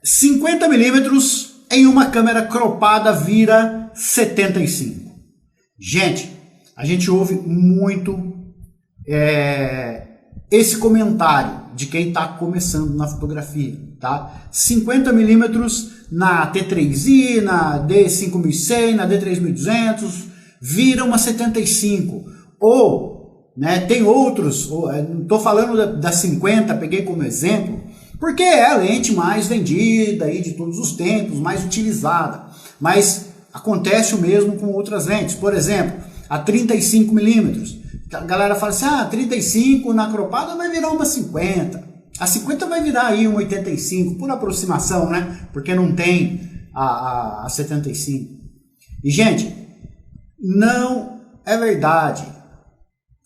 50 milímetros em uma câmera cropada vira 75. Gente, a gente ouve muito esse comentário de quem está começando na fotografia, tá? 50 milímetros na T3i, na D5100, na D3200, vira uma 75. Ou, né, tem outros, não estou falando da 50, peguei como exemplo, porque é a lente mais vendida aí de todos os tempos, mais utilizada. Mas acontece o mesmo com outras lentes. Por exemplo, a 35 milímetros. A galera fala assim, 35 na cropada vai virar uma 50. A 50 vai virar aí uma 85, por aproximação, né? Porque não tem a 75. E, gente, não é verdade.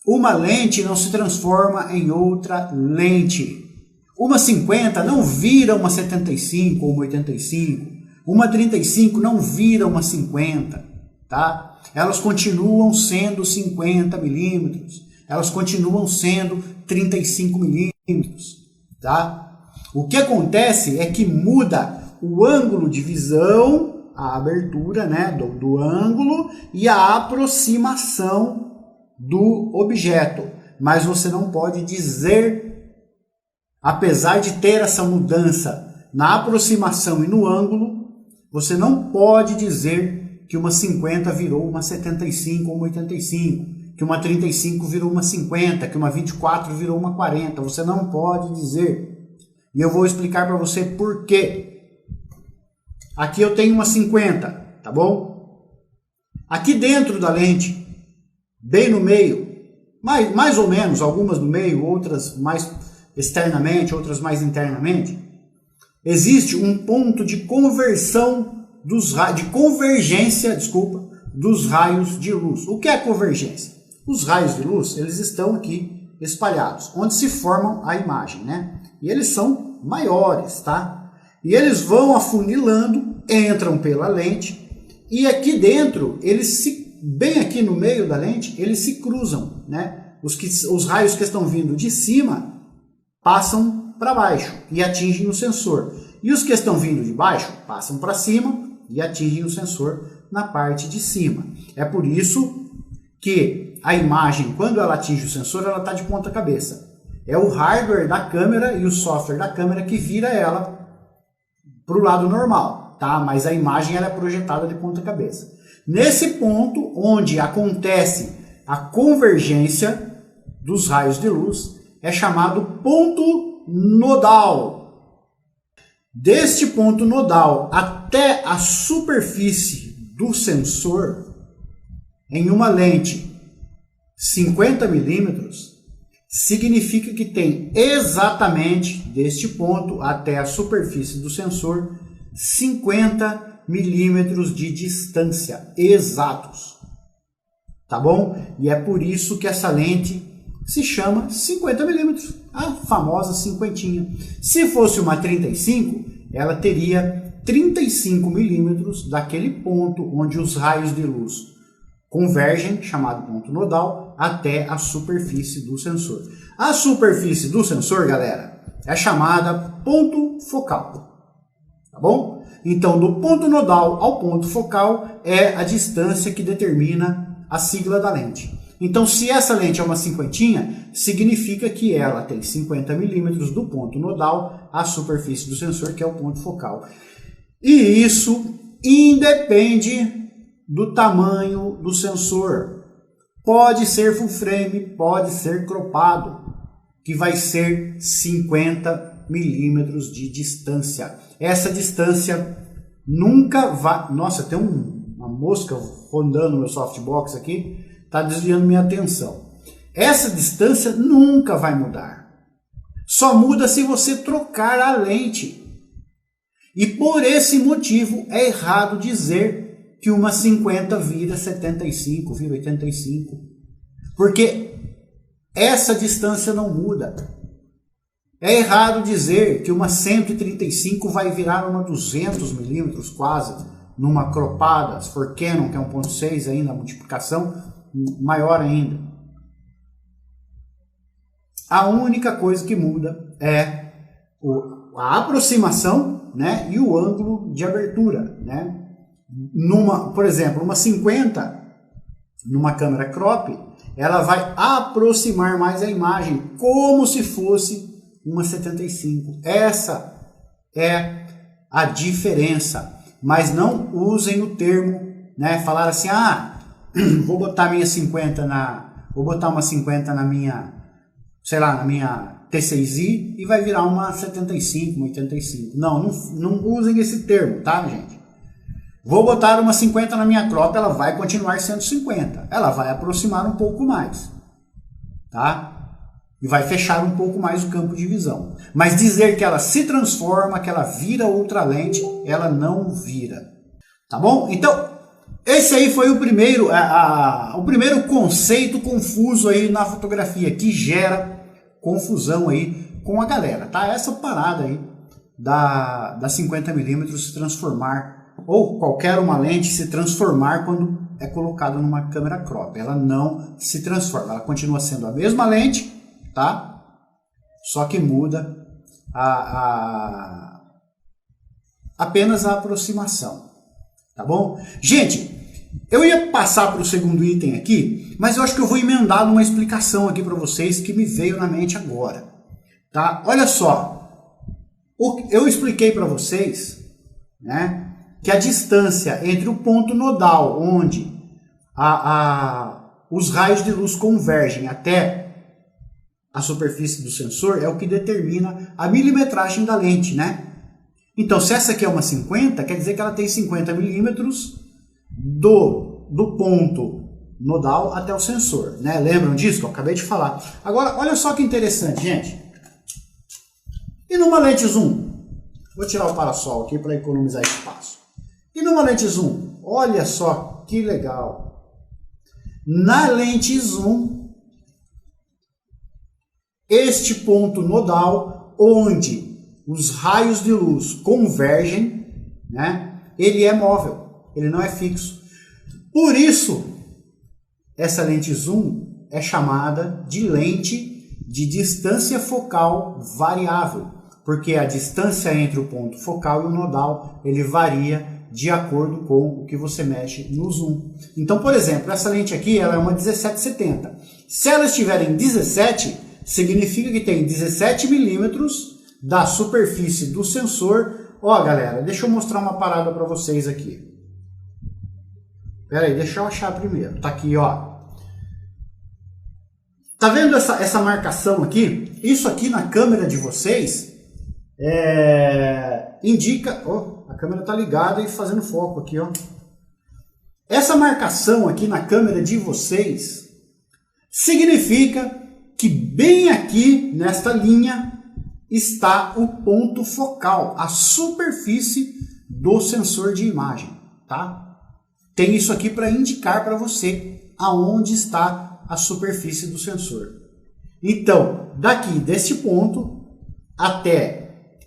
Uma lente não se transforma em outra lente. Uma 50 não vira uma 75 ou uma 85. Uma 35 não vira uma 50, tá? Elas continuam sendo 50 milímetros. Elas continuam sendo 35 milímetros, tá? O que acontece é que muda o ângulo de visão, a abertura, né, do ângulo e a aproximação do objeto. Mas você não pode dizer, apesar de ter essa mudança na aproximação e no ângulo, você não pode dizer que uma 50 virou uma 75 ou uma 85, que uma 35 virou uma 50, que uma 24 virou uma 40. Você não pode dizer. E eu vou explicar para você por quê. Aqui eu tenho uma 50, tá bom? Aqui dentro da lente, bem no meio, mais ou menos, algumas no meio, outras mais externamente, outras mais internamente, existe um ponto de conversão de convergência, dos raios de luz. O que é convergência? Os raios de luz, eles estão aqui espalhados, onde se formam a imagem, né? E eles são maiores, tá? E eles vão afunilando, entram pela lente, e aqui dentro, bem aqui no meio da lente, eles se cruzam, né? Os raios que estão vindo de cima passam para baixo e atingem o sensor. E os que estão vindo de baixo passam para cima e atingem o sensor na parte de cima. É por isso que a imagem, quando ela atinge o sensor, ela está de ponta cabeça. É o hardware da câmera e o software da câmera que vira ela para o lado normal, tá? Mas a imagem ela é projetada de ponta cabeça. Nesse ponto onde acontece a convergência dos raios de luz, é chamado ponto nodal. Deste ponto nodal até a superfície do sensor, em uma lente 50 milímetros, significa que tem exatamente deste ponto até a superfície do sensor 50 milímetros de distância, exatos. Tá bom? E é por isso que essa lente se chama 50 milímetros, a famosa cinquentinha. Se fosse uma 35, ela teria 35 milímetros daquele ponto onde os raios de luz convergem, chamado ponto nodal, até a superfície do sensor. A superfície do sensor, galera, é chamada ponto focal, tá bom? Então, do ponto nodal ao ponto focal é a distância que determina a sigla da lente. Então, se essa lente é uma cinquentinha, significa que ela tem 50 milímetros do ponto nodal à superfície do sensor, que é o ponto focal. E isso independe do tamanho do sensor. Pode ser full frame, pode ser cropado, que vai ser 50 milímetros de distância. Essa distância nunca vai... Nossa, tem uma mosca rondando no meu softbox aqui, está desviando minha atenção. Essa distância nunca vai mudar. Só muda se você trocar a lente. E por esse motivo é errado dizer que uma 50 vira 75, vira 85. Porque essa distância não muda. É errado dizer que uma 135 vai virar uma 200 milímetros quase, numa cropada, se for Canon, que é 1.6 ainda, a multiplicação maior ainda. A única coisa que muda é a aproximação, né, e o ângulo de abertura, né? Por exemplo, uma 50 numa câmera crop, ela vai aproximar mais a imagem, como se fosse uma 75. Essa é a diferença. Mas não usem o termo, né, falar assim, vou botar uma 50 na minha, sei lá, na minha T6i e vai virar uma 75, uma 85. Não usem esse termo, tá, gente? Vou botar uma 50 na minha crop, ela vai continuar sendo 50. Ela vai aproximar um pouco mais, tá? E vai fechar um pouco mais o campo de visão. Mas dizer que ela se transforma, que ela vira outra lente, ela não vira. Tá bom? Então, esse aí foi o primeiro conceito confuso aí na fotografia, que gera confusão aí com a galera, tá? Essa parada aí da 50mm se transformar, ou qualquer uma lente se transformar quando é colocado numa câmera crop. Ela não se transforma, ela continua sendo a mesma lente, tá? Só que muda apenas a aproximação, tá bom? Gente, eu ia passar para o segundo item aqui, mas eu acho que eu vou emendar numa explicação aqui para vocês que me veio na mente agora, tá? Olha só, eu expliquei para vocês, né, que a distância entre o ponto nodal, onde os raios de luz convergem até a superfície do sensor, é o que determina a milimetragem da lente, né? Então, se essa aqui é uma 50, quer dizer que ela tem 50 milímetros do ponto nodal até o sensor, né? Lembram disso que eu acabei de falar? Agora, olha só que interessante, gente. E numa lente zoom? Vou tirar o parasol aqui para economizar espaço. E numa lente zoom? Olha só que legal. Na lente zoom, este ponto nodal, onde os raios de luz convergem, né, ele é móvel, ele não é fixo. Por isso, essa lente zoom é chamada de lente de distância focal variável, porque a distância entre o ponto focal e o nodal, ele varia de acordo com o que você mexe no zoom. Então, por exemplo, essa lente aqui, ela é uma 1770. Se ela estiver em 17, significa que tem 17 milímetros da superfície do sensor. Ó, galera, deixa eu mostrar uma parada para vocês aqui. Pera aí, deixa eu achar primeiro. Tá aqui, ó. Tá vendo essa marcação aqui? Isso aqui na câmera de vocês indica... Ó, a câmera tá ligada e fazendo foco aqui, ó. Essa marcação aqui na câmera de vocês significa que bem aqui nesta linha está o ponto focal, a superfície do sensor de imagem, tá? Tem isso aqui para indicar para você aonde está a superfície do sensor. Então, daqui desse ponto até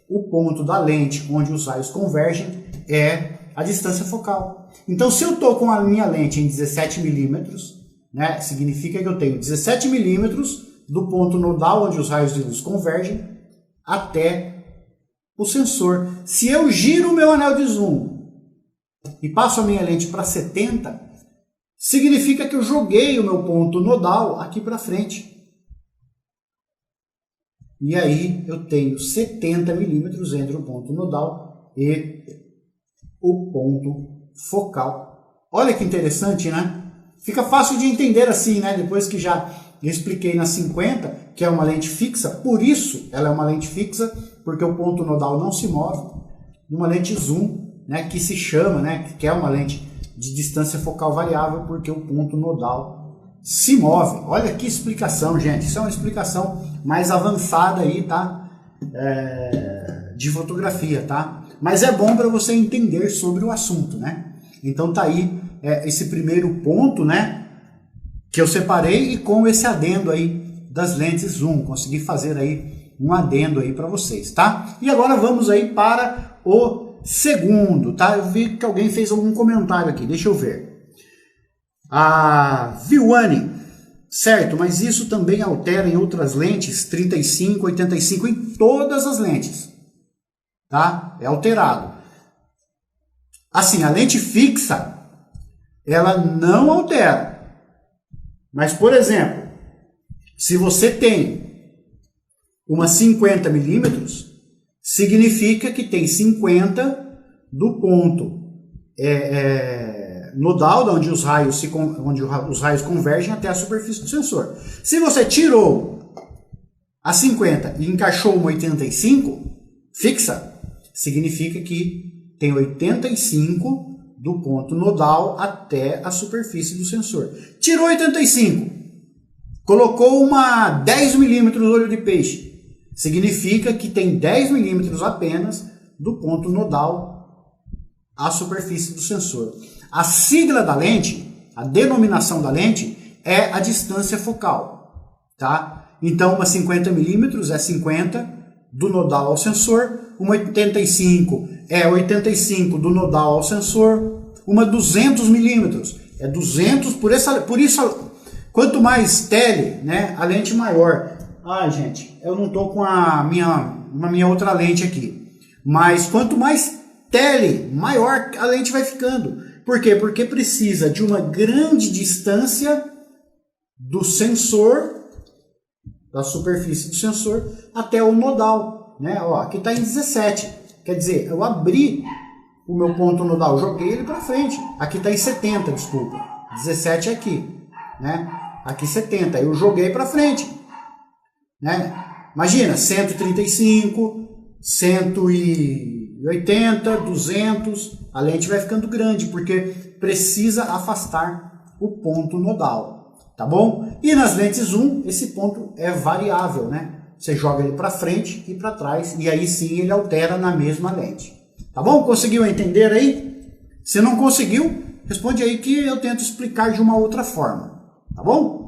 o ponto da lente onde os raios convergem é a distância focal. Então, se eu estou com a minha lente em 17 milímetros, né, significa que eu tenho 17 milímetros do ponto nodal onde os raios de luz convergem até o sensor. Se eu giro o meu anel de zoom e passo a minha lente para 70, significa que eu joguei o meu ponto nodal aqui para frente. E aí eu tenho 70 milímetros entre o ponto nodal e o ponto focal. Olha que interessante, né? Fica fácil de entender assim, né? Depois que já expliquei na 50, que é uma lente fixa, por isso ela é uma lente fixa, porque o ponto nodal não se move. Uma lente zoom, né, que se chama, né, que é uma lente de distância focal variável, porque o ponto nodal se move. Olha que explicação, gente. Isso é uma explicação mais avançada aí, tá? De fotografia, tá? Mas é bom para você entender sobre o assunto, né? Então tá aí esse primeiro ponto, né, que eu separei, e com esse adendo aí das lentes zoom, consegui fazer aí um adendo aí para vocês, tá? E agora vamos aí para o segundo, tá? Eu vi que alguém fez algum comentário aqui, deixa eu ver. A Viwane, certo, mas isso também altera em outras lentes, 35, 85, em todas as lentes, tá? É alterado. Assim, a lente fixa, ela não altera. Mas, por exemplo, se você tem uma 50 milímetros, significa que tem 50 do ponto nodal, onde os raios convergem até a superfície do sensor. Se você tirou a 50 e encaixou uma 85 fixa, significa que tem 85 do ponto nodal até a superfície do sensor. Tirou 85, colocou uma 10 milímetros olho de peixe, significa que tem 10 milímetros apenas do ponto nodal à superfície do sensor. A sigla da lente, a denominação da lente, é a distância focal, tá? Então, uma 50 milímetros é 50 do nodal ao sensor, uma 85 é 85 do nodal ao sensor, uma 200 milímetros é 200, por isso, quanto mais tele, né, a lente maior. Ai, gente, eu não estou com uma minha outra lente aqui, mas quanto mais tele, maior a lente vai ficando. Por quê? Porque precisa de uma grande distância do sensor, da superfície do sensor, até o nodal, né? Ó, aqui está em 17, quer dizer, eu abri o meu ponto nodal, joguei ele para frente. Aqui está em 70, desculpa, 17 é aqui, né? Aqui 70, eu joguei para frente, né? Imagina, 135, 180, 200, a lente vai ficando grande, porque precisa afastar o ponto nodal, tá bom? E nas lentes zoom, esse ponto é variável, né? Você joga ele para frente e para trás, e aí sim ele altera na mesma lente. Tá bom? Conseguiu entender aí? Se não conseguiu, responde aí que eu tento explicar de uma outra forma, tá bom?